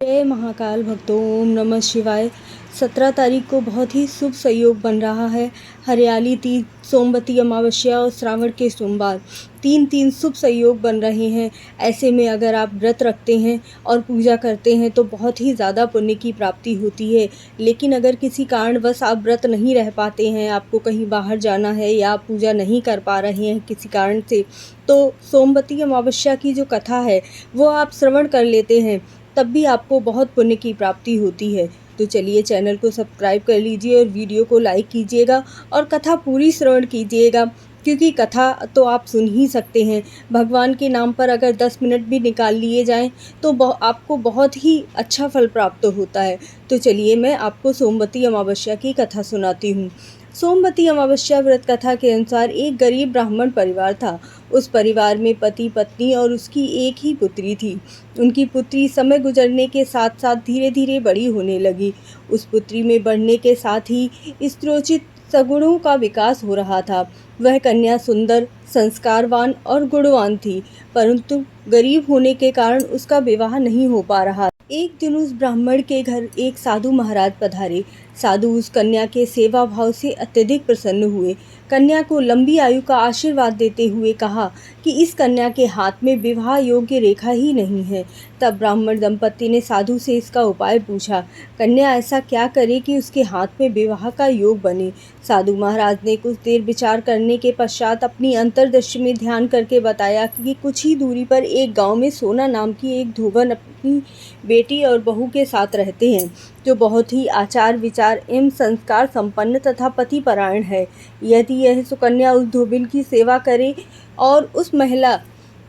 जय महाकाल भक्तों, ओम नमः शिवाय। 17 तारीख को बहुत ही शुभ संयोग बन रहा है। हरियाली तीज, सोमवती अमावस्या और श्रावण के सोमवार, तीन शुभ संयोग बन रहे हैं। ऐसे में अगर आप व्रत रखते हैं और पूजा करते हैं तो बहुत ही ज़्यादा पुण्य की प्राप्ति होती है। लेकिन अगर किसी कारणवश आप व्रत नहीं रह पाते हैं, आपको कहीं बाहर जाना है या आप पूजा नहीं कर पा रहे हैं किसी कारण से, तो सोमवती अमावस्या की जो कथा है वो आप श्रवण कर लेते हैं, तब भी आपको बहुत पुण्य की प्राप्ति होती है। तो चलिए, चैनल को सब्सक्राइब कर लीजिए और वीडियो को लाइक कीजिएगा और कथा पूरी श्रवण कीजिएगा, क्योंकि कथा तो आप सुन ही सकते हैं। भगवान के नाम पर अगर 10 मिनट भी निकाल लिए जाएं तो आपको बहुत ही अच्छा फल प्राप्त होता है। तो चलिए, मैं आपको सोमवती अमावस्या की कथा सुनाती हूँ। सोमवती अमावस्या व्रत कथा के अनुसार एक गरीब ब्राह्मण परिवार था। उस परिवार में पति, पत्नी और उसकी एक ही पुत्री थी। उनकी पुत्री समय गुजरने के साथ साथ धीरे धीरे बड़ी होने लगी। उस पुत्री में बढ़ने के साथ ही स्त्रोचित सगुणों का विकास हो रहा था। वह कन्या सुंदर, संस्कारवान और गुणवान थी, परंतु गरीब होने के कारण उसका विवाह नहीं हो पा रहा। एक दिन उस ब्राह्मण के घर एक साधु महाराज पधारे। साधु उस कन्या के सेवा भाव से अत्यधिक प्रसन्न हुए। कन्या को लंबी आयु का आशीर्वाद देते हुए कहा कि इस कन्या के हाथ में विवाह योग्य रेखा ही नहीं है। तब ब्राह्मण दंपति ने साधु से इसका उपाय पूछा। कन्या ऐसा क्या करे कि उसके हाथ में विवाह का योग बने? साधु महाराज ने कुछ देर विचार करने के पश्चात अपनी अंतर्दृष्टि में ध्यान करके बताया कि कुछ ही दूरी पर एक गांव में सोना नाम की एक धोबन अपनी बेटी और बहू के साथ रहते हैं, जो बहुत ही आचार विचार एवं संस्कार संपन्न तथा पतिपरायण है। यदि यह सुकन्या उस धोबिन की सेवा करे और उस महिला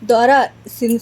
द्वारा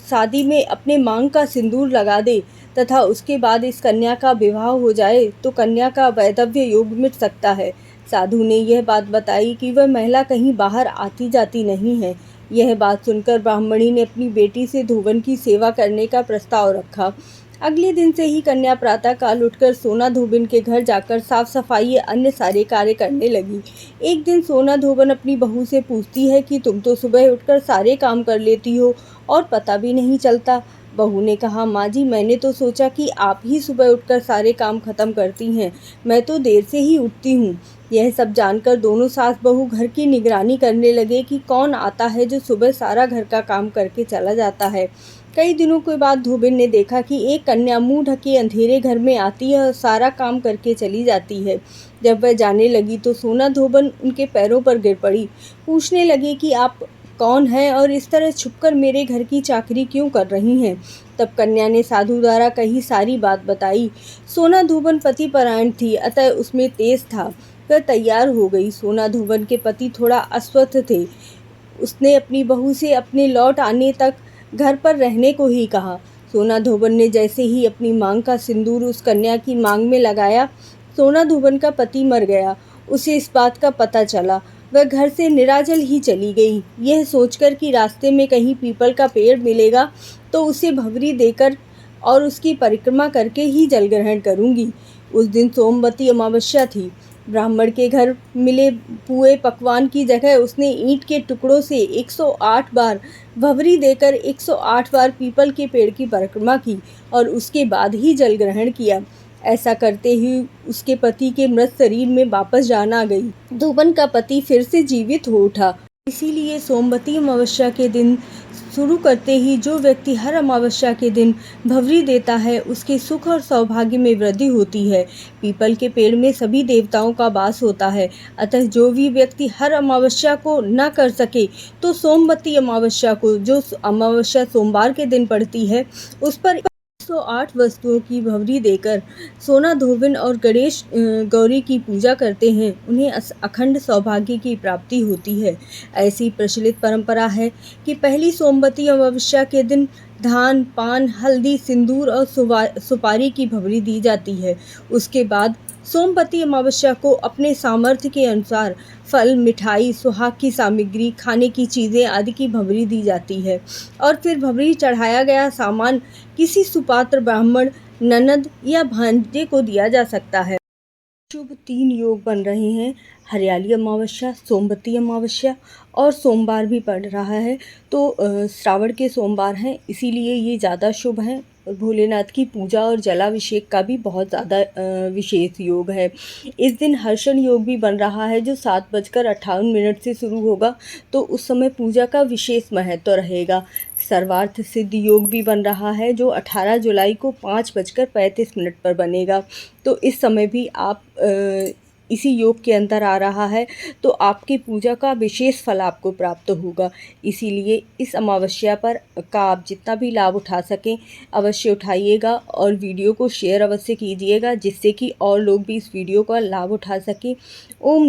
शादी में अपने मांग का सिंदूर लगा दे तथा उसके बाद इस कन्या का विवाह हो जाए तो कन्या का वैधव्य योग मिट सकता है। साधु ने यह बात बताई कि वह महिला कहीं बाहर आती जाती नहीं है। यह बात सुनकर ब्राह्मणी ने अपनी बेटी से धोबन की सेवा करने का प्रस्ताव रखा। अगले दिन से ही कन्या प्रातः काल उठकर सोना धोबन के घर जाकर साफ सफाई अन्य सारे कार्य करने लगी। एक दिन सोना धोबन अपनी बहू से पूछती है कि तुम तो सुबह उठकर सारे काम कर लेती हो और पता भी नहीं चलता। बहू ने कहा, माँ जी, मैंने तो सोचा कि आप ही सुबह उठकर सारे काम खत्म करती हैं, मैं तो देर से ही उठती हूँ। यह सब जानकर दोनों सास बहू घर की निगरानी करने लगे कि कौन आता है जो सुबह सारा घर का काम करके चला जाता है। कई दिनों के बाद धोबिन ने देखा कि एक कन्या मुंह ढके अंधेरे घर में आती है और सारा काम करके चली जाती है। जब वह जाने लगी तो सोना धोबन उनके पैरों पर गिर पड़ी। पूछने लगी कि आप कौन हैं और इस तरह छुपकर मेरे घर की चाकरी क्यों कर रही हैं? तब कन्या ने साधु द्वारा कही सारी बात बताई। सोना धोबन पतिपरायण थी, अतः उसमें तेज था। वह तैयार हो गई। सोना धोबन के पति थोड़ा अस्वस्थ थे। उसने अपनी बहू से अपने लौट आने तक घर पर रहने को ही कहा। सोना धोबन ने जैसे ही अपनी मांग का सिंदूर उस कन्या की मांग में लगाया, सोना धोबन का पति मर गया। उसे इस बात का पता चला। वह घर से निराजल ही चली गई, यह सोचकर कि रास्ते में कहीं पीपल का पेड़ मिलेगा तो उसे भवरी देकर और उसकी परिक्रमा करके ही जल ग्रहण करूंगी। उस दिन सोमवती अमावस्या थी। ब्राह्मण के घर मिले पुए पकवान की जगह उसने ईंट के टुकड़ों से 108 बार भवरी देकर 108 बार पीपल के पेड़ की परिक्रमा की और उसके बाद ही जल ग्रहण किया। ऐसा करते ही उसके पति के मृत शरीर में वापस जान आ गई। धोबन का पति फिर से जीवित हो उठा। इसीलिए सोमवती अमावस्या के दिन शुरू करते ही जो व्यक्ति हर अमावस्या के दिन भवरी देता है, उसके सुख और सौभाग्य में वृद्धि होती है। पीपल के पेड़ में सभी देवताओं का वास होता है, अतः जो भी व्यक्ति हर अमावस्या को न कर सके तो सोमवती अमावस्या को, जो अमावस्या सोमवार के दिन पड़ती है, उस पर 108 वस्तुओं की भवरी देकर सोना धोबन और गणेश गौरी की पूजा करते हैं, उन्हें अखंड सौभाग्य की प्राप्ति होती है। ऐसी प्रचलित परंपरा है कि पहली सोमवती अमावस्या के दिन धान, पान, हल्दी, सिंदूर और सुपारी की भवरी दी जाती है। उसके बाद सोमवती अमावस्या को अपने सामर्थ्य के अनुसार फल, मिठाई, सुहाग की सामग्री, खाने की चीज़ें आदि की भवरी दी जाती है और फिर भवरी चढ़ाया गया सामान किसी सुपात्र ब्राह्मण, ननद या भांजे को दिया जा सकता है। शुभ 3 योग बन रहे हैं। हरियाली अमावस्या, सोमवती अमावस्या और सोमवार भी पड़ रहा है, तो श्रावण के सोमवार हैं, इसीलिए ये ज़्यादा शुभ हैं। और भोलेनाथ की पूजा और जलाभिषेक का भी बहुत ज़्यादा विशेष योग है। इस दिन हर्षण योग भी बन रहा है जो 7:58 से शुरू होगा, तो उस समय पूजा का विशेष महत्व रहेगा। सर्वार्थ सिद्ध योग भी बन रहा है जो 18 जुलाई को 5:35 पर बनेगा। तो इस समय भी आप इसी योग के अंदर आ रहा है, तो आपकी पूजा का विशेष फल आपको प्राप्त होगा। इसीलिए इस अमावस्या पर का आप जितना भी लाभ उठा सकें अवश्य उठाइएगा और वीडियो को शेयर अवश्य कीजिएगा, जिससे कि और लोग भी इस वीडियो का लाभ उठा सकें। ओम